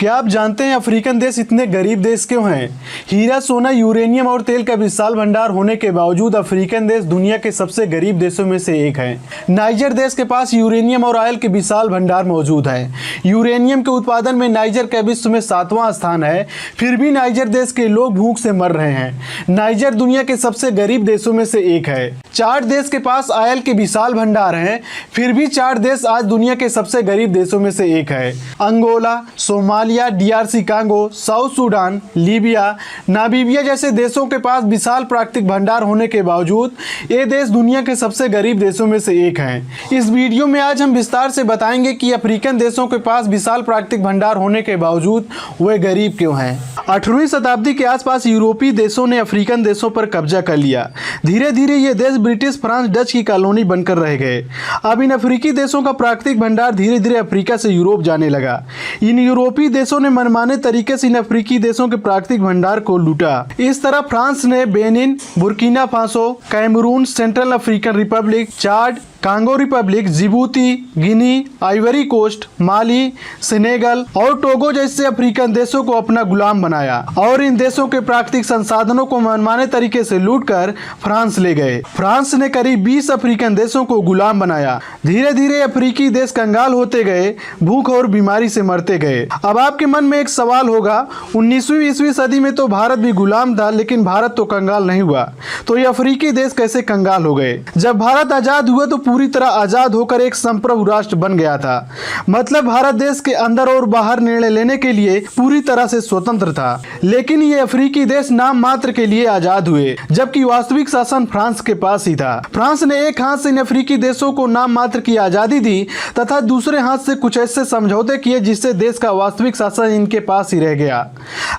क्या आप जानते हैं अफ्रीकन देश इतने गरीब देश क्यों हैं? हीरा, सोना, यूरेनियम और तेल का विशाल भंडार होने के बावजूद अफ्रीकन देश दुनिया के सबसे गरीब देशों में से एक है। नाइजर देश के पास यूरेनियम और ऑयल के विशाल भंडार मौजूद है। यूरेनियम के उत्पादन में नाइजर का विश्व में 7वां स्थान है, फिर भी नाइजर देश के लोग भूख से मर रहे हैं। नाइजर दुनिया के सबसे गरीब देशों में से एक है। 4 देश के पास ऑयल के विशाल भंडार हैं, फिर भी 4 देश आज दुनिया के सबसे गरीब देशों में से एक है। Angola, Somalia, DRC Congo, South Sudan, Libya, Namibia जैसे देशों के पास विशाल प्राकृतिक भंडार होने के बावजूद ये देश दुनिया के सबसे गरीब देशों में से एक हैं। इस वीडियो में आज हम विस्तार से बताएंगे कि अफ्रीकन देशों के पास विशाल प्राकृतिक भंडार होने के बावजूद वे गरीब क्यों हैं। 18वीं शताब्दी के आसपास यूरोपीय देशों ने अफ्रीकन देशों पर कब्जा कर लिया। धीरे धीरे ये देश ब्रिटिश, फ्रांस, डच की कॉलोनी बनकर रह गए। अब इन अफ्रीकी देशों का प्राकृतिक भंडार धीरे धीरे अफ्रीका से यूरोप जाने लगा। इन यूरोपीय देशों ने मनमाने तरीके से इन अफ्रीकी देशों के प्राकृतिक भंडार को लूटा। इस तरह फ्रांस ने Benin, Burkina Faso, Cameroon, Central African Republic, Chad, Congo Republic, Djibouti, Guinea, Ivory Coast, Mali, Senegal और टोगो जैसे अफ्रीकन देशों को अपना गुलाम बनाया और इन देशों के प्राकृतिक संसाधनों को मनमाने तरीके से लूटकर फ्रांस ले गए। फ्रांस ने करीब 20 अफ्रीकन देशों को गुलाम बनाया। धीरे धीरे अफ्रीकी देश कंगाल होते गए, भूख और बीमारी से मरते गए। अब आपके मन में एक सवाल होगा, 19वीं ईस्वी सदी में तो भारत भी गुलाम था, लेकिन भारत तो कंगाल नहीं हुआ, तो ये अफ्रीकी देश कैसे कंगाल हो गए? जब भारत आजाद हुआ तो पूरी तरह आजाद होकर एक संप्रभु राष्ट्र बन गया था। मतलब भारत देश के अंदर और बाहर निर्णय लेने के लिए पूरी तरह से स्वतंत्र था। लेकिन ये अफ्रीकी देश नाम मात्र के लिए आजाद हुए, जबकि वास्तविक शासन फ्रांस के पास ही था। फ्रांस ने एक हाथ से इन अफ्रीकी देशों को नाम मात्र की आजादी दी तथा दूसरे हाथ से कुछ ऐसे समझौते किए जिससे देश का वास्तविक शासन इनके पास ही रह गया।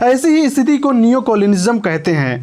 ऐसी ही स्थिति को नियो कॉलोनिज्म कहते हैं।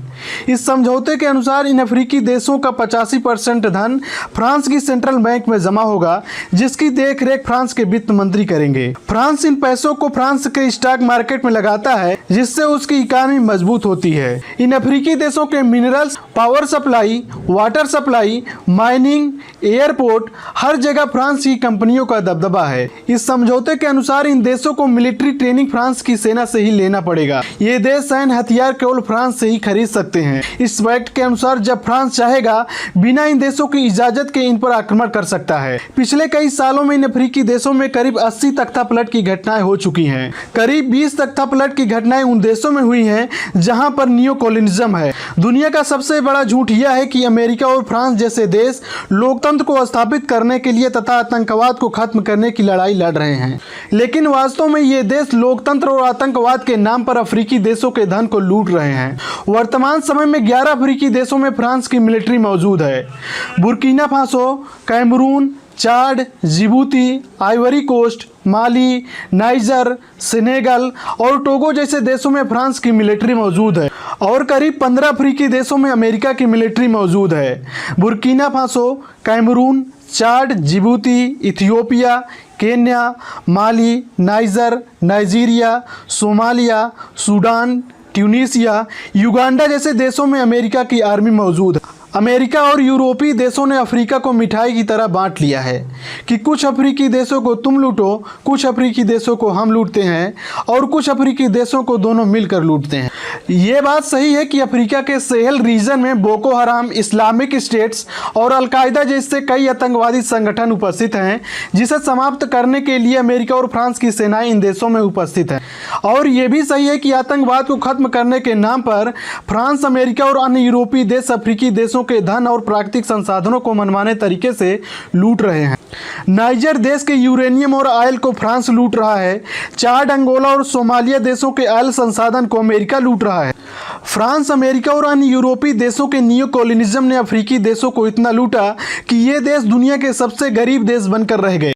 इस समझौते के अनुसार इन अफ्रीकी देशों का 85% धन फ्रांस की सेंट्रल बैंक में जमा होगा, जिसकी देखरेख फ्रांस के वित्त मंत्री करेंगे। फ्रांस इन पैसों को फ्रांस के स्टॉक मार्केट में लगाता है, जिससे उसकी इकोनॉमी मजबूत होती है। इन अफ्रीकी देशों के minerals, power supply, water supply, mining, airport, हर जगह फ्रांस की कंपनियों का दबदबा है। इस समझौते के अनुसार इन देशों को मिलिट्री ट्रेनिंग फ्रांस की सेना से ही लेना पड़ेगा। ये देश सैन्य हथियार केवल फ्रांस से ही खरीद सकते हैं। इस एक्ट के अनुसार जब फ्रांस चाहेगा, बिना इन देशों की इजाजत के इन पर आक्रमण कर सकता है। पिछले कई सालों में इन अफ्रीकी देशों में करीब 80 तख्तापलट की घटनाएं हो चुकी हैं। करीब 20 तख्तापलट की घटनाएं उन देशों में हुई हैं जहां पर नियो कॉलोनिज्म है। दुनिया का सबसे बड़ा झूठ यह है कि अमेरिका और फ्रांस जैसे देश लोकतंत्र को स्थापित करने के लिए तथा आतंकवाद को खत्म करने की लड़ाई लड़ रहे हैं, लेकिन वास्तव में ये देश लोकतंत्र और आतंकवाद के नाम पर अफ्रीकी देशों के धन को लूट रहे हैं। वर्तमान समय में 11 अफ्रीकी देशों में फ्रांस की मिलिट्री मौजूद है। Burkina Faso, Cameroon, Chad, Djibouti, Ivory Coast, माली, नाइजर, सेनेगल और टोगो जैसे देशों में फ्रांस की मिलिट्री मौजूद है और करीब 15 अफ्रीकी देशों में अमेरिका की मिलिट्री मौजूद है। Burkina Faso, Cameroon, Chad, Djibouti, Ethiopia, Kenya, Mali, Niger, Nigeria, Somalia, Sudan, Tunisia, Uganda जैसे देशों में अमेरिका की आर्मी मौजूद है। अमेरिका और यूरोपीय देशों ने अफ्रीका को मिठाई की तरह बांट लिया है कि कुछ अफ्रीकी देशों को तुम लूटो, कुछ अफ्रीकी देशों को हम लूटते हैं और कुछ अफ्रीकी देशों को दोनों मिलकर लूटते हैं। ये बात सही है कि अफ्रीका के सेहेल रीजन में बोको हराम, इस्लामिक स्टेट्स और अलकायदा जैसे कई आतंकवादी संगठन उपस्थित हैं, जिसे समाप्त करने के लिए अमेरिका और फ्रांस की सेनाएं इन देशों में उपस्थित हैं। और ये भी सही है कि आतंकवाद को खत्म करने के नाम पर फ्रांस, अमेरिका और अन्य यूरोपीय देश अफ्रीकी देशों के धन और प्राकृतिक संसाधनों को मनमाने तरीके से लूट रहे हैं। नाइजर देश के यूरेनियम और ऑयल को फ्रांस लूट रहा है। चाड, अंगोला और सोमालिया देशों के ऑयल संसाधन को अमेरिका लूट रहा है। फ्रांस, अमेरिका और अन्य यूरोपीय देशों के नियो कॉलोनिज्म ने अफ्रीकी देशों को इतना लूटा कि ये देश दुनिया के सबसे गरीब देश बनकर रह गए।